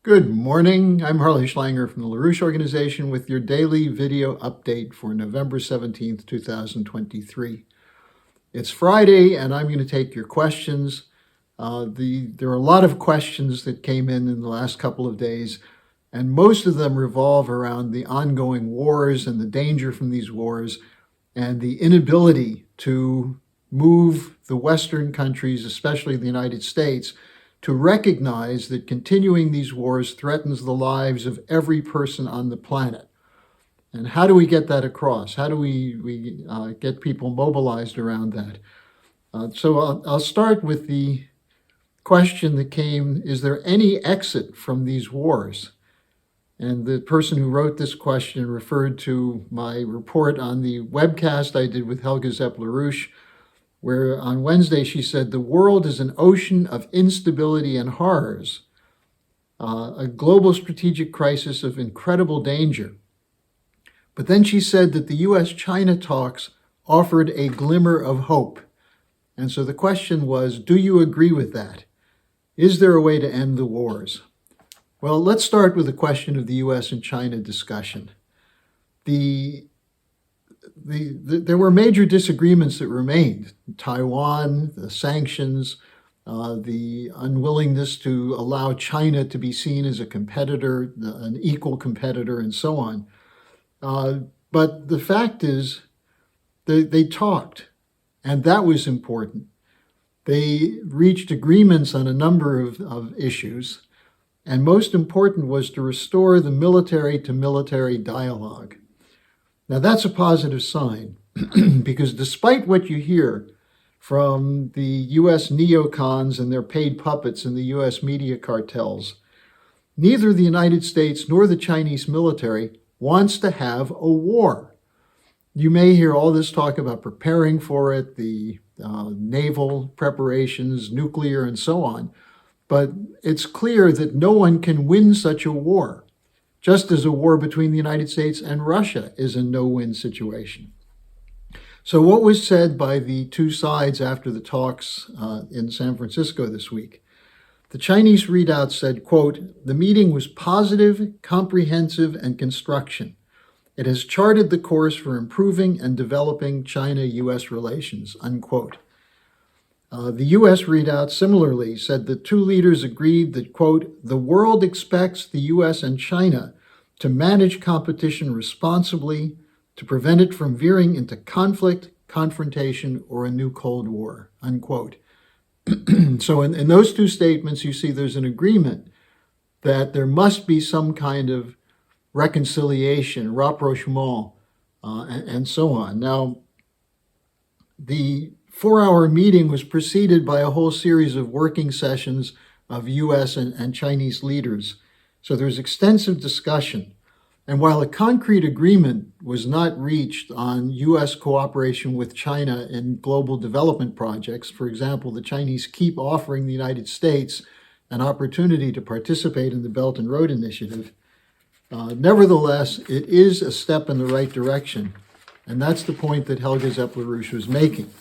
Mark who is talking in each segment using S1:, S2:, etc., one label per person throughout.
S1: Good morning. I'm Harley Schlanger from the LaRouche Organization with your daily video update for November 17th, 2023. It's Friday, and I'm going to take your questions. There are a lot of questions that came in the last couple of days, and most of them revolve around the ongoing wars and the danger from these wars and the inability to move the Western countries, especially the United States, to recognize that continuing these wars threatens the lives of every person on the planet. And how do we get that across? How do we get people mobilized around that? So I'll start with the question that came, is there any exit from these wars? And the person who wrote this question referred to my report on the webcast I did with Helga Zepp-LaRouche, where on Wednesday she said, the world is an ocean of instability and horrors, a global strategic crisis of incredible danger. But then she said that the US-China talks offered a glimmer of hope. And so the question was, do you agree with that? Is there a way to end the wars? Well, let's start with the question of the US and China discussion. There were major disagreements that remained. Taiwan, the sanctions, the unwillingness to allow China to be seen as a competitor, an equal competitor, and so on. But the fact is, they talked, and that was important. They reached agreements on a number of issues, and most important was to restore the military-to-military dialogue. Now, that's a positive sign, because despite what you hear from the U.S. neocons and their paid puppets in the U.S. media cartels, neither the United States nor the Chinese military wants to have a war. You may hear all this talk about preparing for it, the naval preparations, nuclear, and so on, but it's clear that no one can win such a war. Just as a war between the United States and Russia is a no-win situation. So what was said by the two sides after the talks in San Francisco this week? The Chinese readout said, quote, the meeting was positive, comprehensive, and construction. It has charted the course for improving and developing China-U.S. relations, unquote. The U.S. readout similarly said the two leaders agreed that, quote, the world expects the U.S. and China to manage competition responsibly, to prevent it from veering into conflict, confrontation, or a new Cold War, unquote. So in those two statements, you see there's an agreement that there must be some kind of reconciliation, rapprochement, and so on. Now, the 4-hour meeting was preceded by a whole series of working sessions of U.S. and Chinese leaders. So there's extensive discussion. And while a concrete agreement was not reached on U.S. cooperation with China in global development projects, for example, the Chinese keep offering the United States an opportunity to participate in the Belt and Road Initiative, nevertheless, it is a step in the right direction. And that's the point that Helga Zepp-LaRouche was making.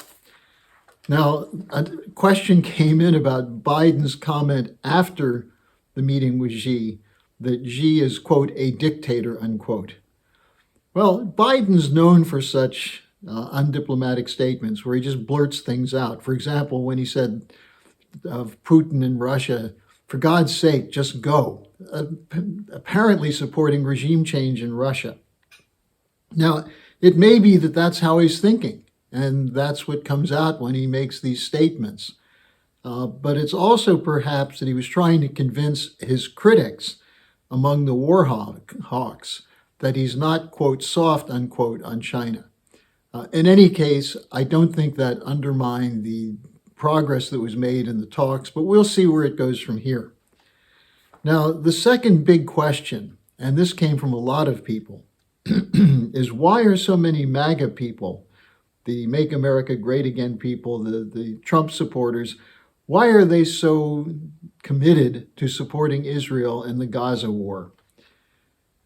S1: Now, a question came in about Biden's comment after the meeting with Xi, that Xi is, quote, a dictator, unquote. Well, Biden's known for such undiplomatic statements where he just blurts things out. For example, when he said of Putin and Russia, for God's sake, just go, apparently supporting regime change in Russia. Now, it may be that that's how he's thinking, and that's what comes out when he makes these statements. But it's also perhaps that he was trying to convince his critics among the war hawks that he's not, quote, soft, unquote, on China. In any case, I don't think that undermined the progress that was made in the talks, but we'll see where it goes from here. Now, the second big question, and this came from a lot of people, is why are so many MAGA people, the Make America Great Again people, the Trump supporters, why are they so committed to supporting Israel in the Gaza war?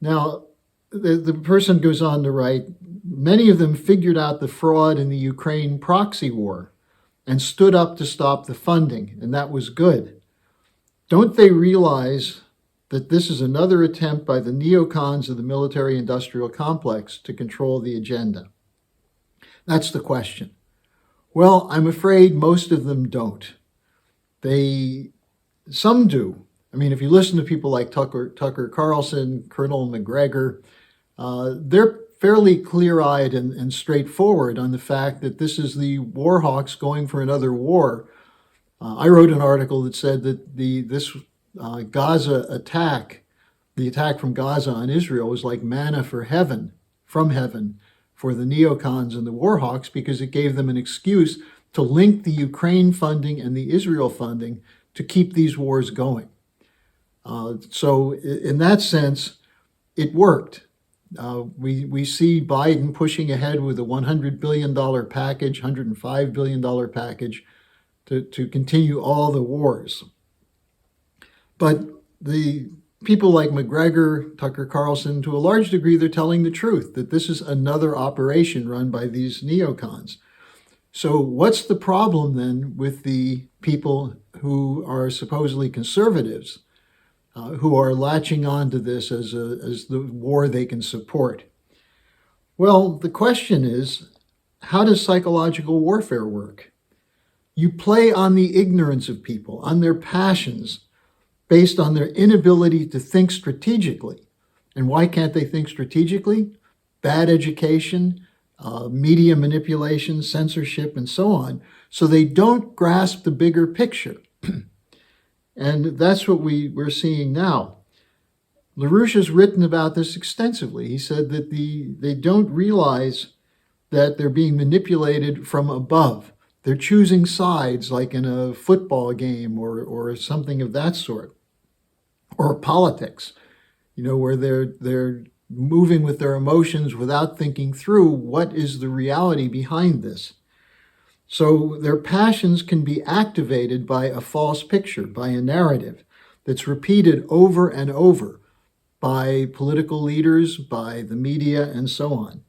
S1: Now, the person goes on to write, many of them figured out the fraud in the Ukraine proxy war and stood up to stop the funding, and that was good. Don't they realize that this is another attempt by the neocons of the military-industrial complex to control the agenda? That's the question. Well, I'm afraid most of them don't. Some do. I mean, if you listen to people like Tucker Carlson, Colonel McGregor, they're fairly clear-eyed and straightforward on the fact that this is the war hawks going for another war. I wrote an article that said that this Gaza attack, the attack from Gaza on Israel, was like manna from heaven for the neocons and the war hawks, because it gave them an excuse to link the Ukraine funding and the Israel funding to keep these wars going. So in that sense, it worked. We see Biden pushing ahead with a $100 billion package, $105 billion package to continue all the wars. But the people like McGregor, Tucker Carlson, to a large degree, they're telling the truth, that this is another operation run by these neocons. So what's the problem then with the people who are supposedly conservatives, who are latching on to this as the war they can support? Well, the question is, how does psychological warfare work? You play on the ignorance of people, on their passions, based on their inability to think strategically. And why can't they think strategically? Bad education, media manipulation, censorship, and so on. So they don't grasp the bigger picture. And that's what we're seeing now. LaRouche has written about this extensively. He said that they don't realize that they're being manipulated from above. They're choosing sides, like in a football game or something of that sort, or politics, where they're moving with their emotions without thinking through what is the reality behind this. So their passions can be activated by a false picture, by a narrative that's repeated over and over by political leaders, by the media, and so on.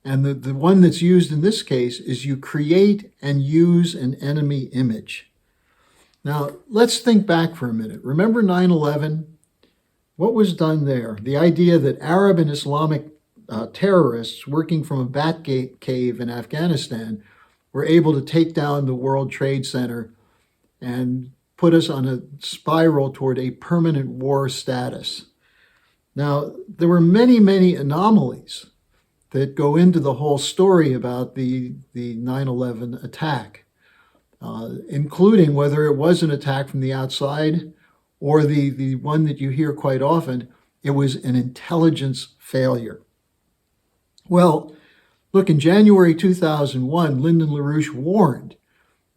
S1: And the one that's used in this case is you create and use an enemy image. Now, let's think back for a minute. Remember 9/11? What was done there? The idea that Arab and Islamic terrorists working from a bat cave in Afghanistan were able to take down the World Trade Center and put us on a spiral toward a permanent war status. Now, there were many, many anomalies that go into the whole story about the 9/11 attack, including whether it was an attack from the outside or the one that you hear quite often, it was an intelligence failure. Well, look, in January 2001, Lyndon LaRouche warned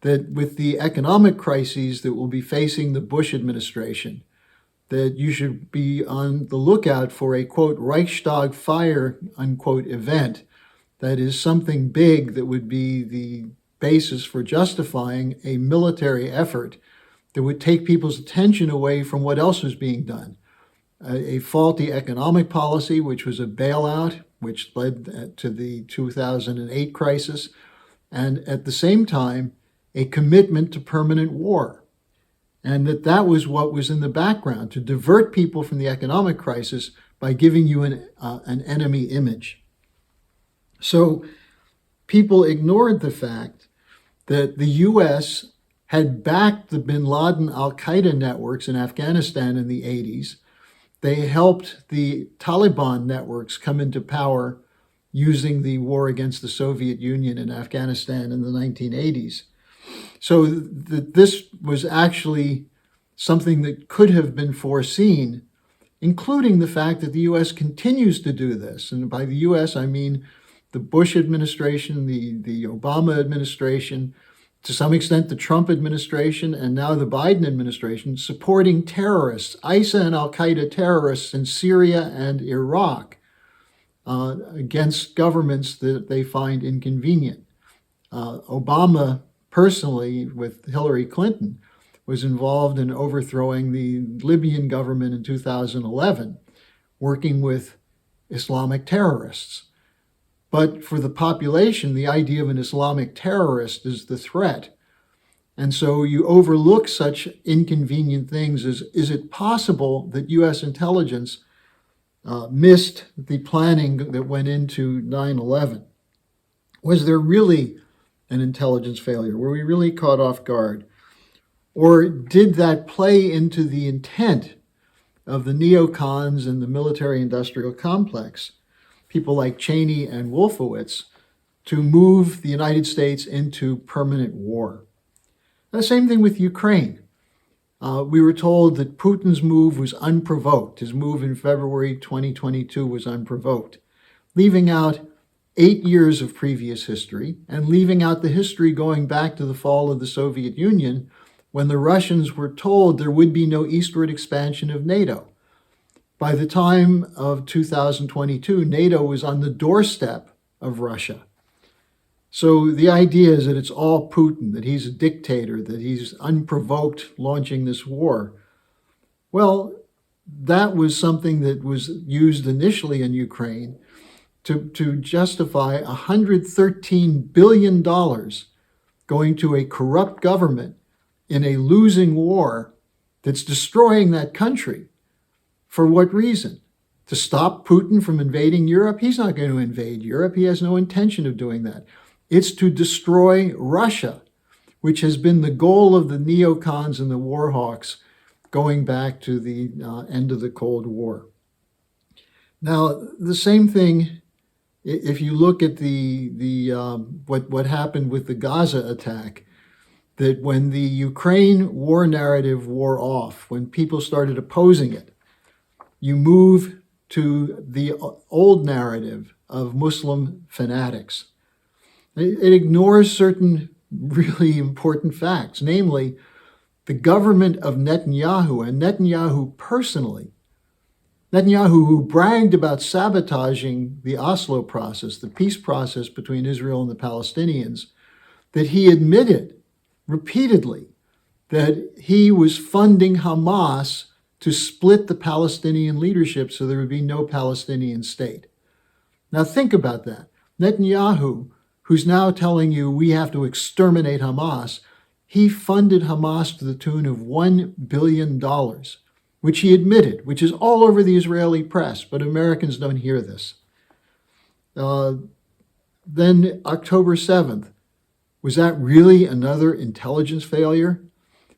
S1: that with the economic crises that will be facing the Bush administration, that you should be on the lookout for a, quote, Reichstag fire, unquote, event. That is something big that would be the basis for justifying a military effort that would take people's attention away from what else was being done. A faulty economic policy, which was a bailout, which led to the 2008 crisis, and at the same time, a commitment to permanent war. And that was what was in the background, to divert people from the economic crisis by giving you an enemy image. So people ignored the fact that the U.S. had backed the bin Laden al-Qaeda networks in Afghanistan in the 80s. They helped the Taliban networks come into power using the war against the Soviet Union in Afghanistan in the 1980s. So this was actually something that could have been foreseen, including the fact that the U.S. continues to do this. And by the U.S., I mean the Bush administration, the Obama administration, to some extent the Trump administration, and now the Biden administration, supporting terrorists, ISIS and al-Qaeda terrorists in Syria and Iraq against governments that they find inconvenient. Obama personally, with Hillary Clinton, was involved in overthrowing the Libyan government in 2011, working with Islamic terrorists. But for the population, the idea of an Islamic terrorist is the threat. And so you overlook such inconvenient things as, is it possible that U.S. intelligence missed the planning that went into 9/11? Was there really an intelligence failure? Were we really caught off guard? Or did that play into the intent of the neocons and the military-industrial complex, people like Cheney and Wolfowitz, to move the United States into permanent war? The same thing with Ukraine. We were told that Putin's move was unprovoked. His move in February 2022 was unprovoked, leaving out 8 years of previous history and leaving out the history going back to the fall of the Soviet Union, when the Russians were told there would be no eastward expansion of NATO. By the time of 2022, NATO was on the doorstep of Russia. So the idea is that it's all Putin, that he's a dictator, that he's unprovoked launching this war. Well, that was something that was used initially in Ukraine to justify $113 billion going to a corrupt government in a losing war that's destroying that country. For what reason? To stop Putin from invading Europe? He's not going to invade Europe. He has no intention of doing that. It's to destroy Russia, which has been the goal of the neocons and the war hawks going back to the end of the Cold War. Now, the same thing, if you look at what happened with the Gaza attack, that when the Ukraine war narrative wore off, when people started opposing it, you move to the old narrative of Muslim fanatics. It ignores certain really important facts, namely the government of Netanyahu, and Netanyahu personally, Netanyahu, who bragged about sabotaging the Oslo process, the peace process between Israel and the Palestinians, that he admitted repeatedly that he was funding Hamas to split the Palestinian leadership so there would be no Palestinian state. Now think about that. Netanyahu, who's now telling you we have to exterminate Hamas, he funded Hamas to the tune of $1 billion, which he admitted, which is all over the Israeli press, but Americans don't hear this. Then October 7th, was that really another intelligence failure?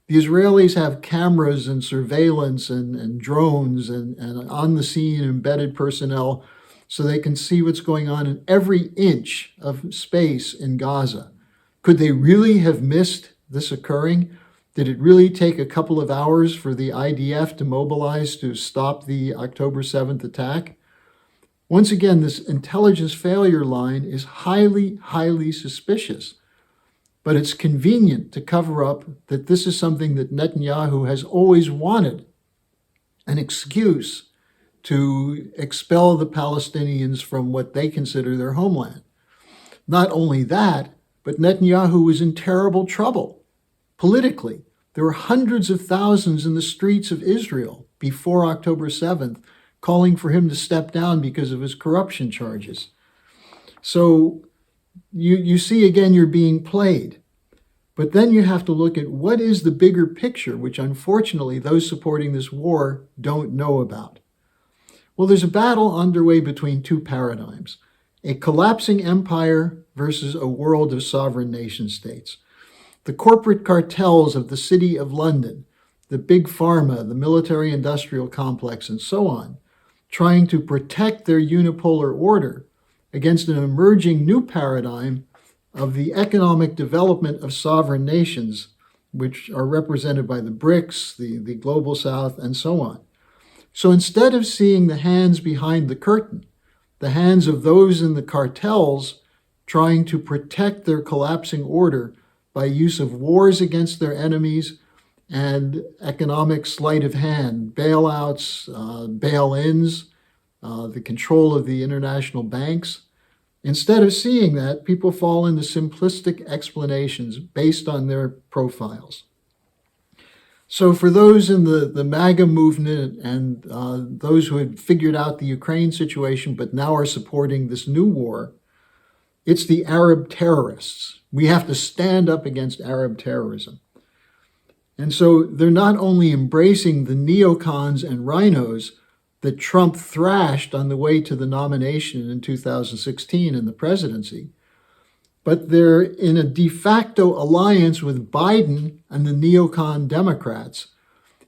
S1: The Israelis have cameras and surveillance and drones and on-the-scene embedded personnel so they can see what's going on in every inch of space in Gaza. Could they really have missed this occurring? Did it really take a couple of hours for the IDF to mobilize to stop the October 7th attack? Once again, this intelligence failure line is highly, highly suspicious. But it's convenient to cover up that this is something that Netanyahu has always wanted, an excuse to expel the Palestinians from what they consider their homeland. Not only that, but Netanyahu was in terrible trouble politically. There were hundreds of thousands in the streets of Israel before October 7th calling for him to step down because of his corruption charges. So you see again, you're being played. But then you have to look at what is the bigger picture, which unfortunately those supporting this war don't know about. Well, there's a battle underway between two paradigms, a collapsing empire versus a world of sovereign nation states. The corporate cartels of the City of London, the big pharma, the military-industrial complex, and so on, trying to protect their unipolar order against an emerging new paradigm of the economic development of sovereign nations, which are represented by the BRICS, the Global South, and so on. So instead of seeing the hands behind the curtain, the hands of those in the cartels trying to protect their collapsing order by use of wars against their enemies and economic sleight of hand, bailouts, bail-ins, the control of the international banks, instead of seeing that, people fall into simplistic explanations based on their profiles. So for those in the MAGA movement and those who had figured out the Ukraine situation but now are supporting this new war, it's the Arab terrorists. We have to stand up against Arab terrorism. And so they're not only embracing the neocons and rhinos that Trump thrashed on the way to the nomination in 2016 in the presidency, but they're in a de facto alliance with Biden and the neocon Democrats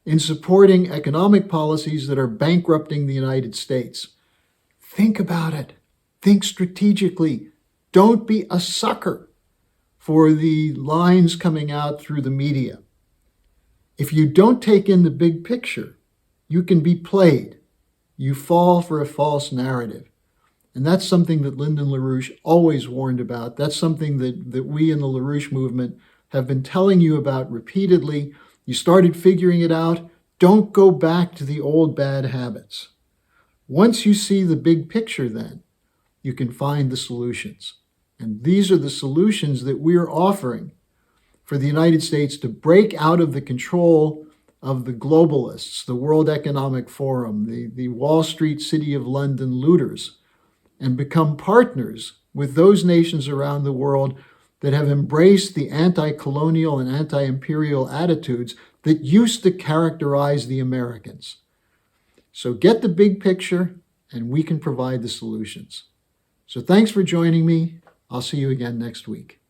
S1: in supporting economic policies that are bankrupting the United States. Think about it. Think strategically. Don't be a sucker for the lines coming out through the media. If you don't take in the big picture, you can be played. You fall for a false narrative. And that's something that Lyndon LaRouche always warned about. That's something that we in the LaRouche movement have been telling you about repeatedly. You started figuring it out. Don't go back to the old bad habits. Once you see the big picture, then, you can find the solutions. And these are the solutions that we're offering for the United States to break out of the control of the globalists, the World Economic Forum, the Wall Street City of London looters, and become partners with those nations around the world that have embraced the anti-colonial and anti-imperial attitudes that used to characterize the Americans. So get the big picture, and we can provide the solutions. So thanks for joining me. I'll see you again next week.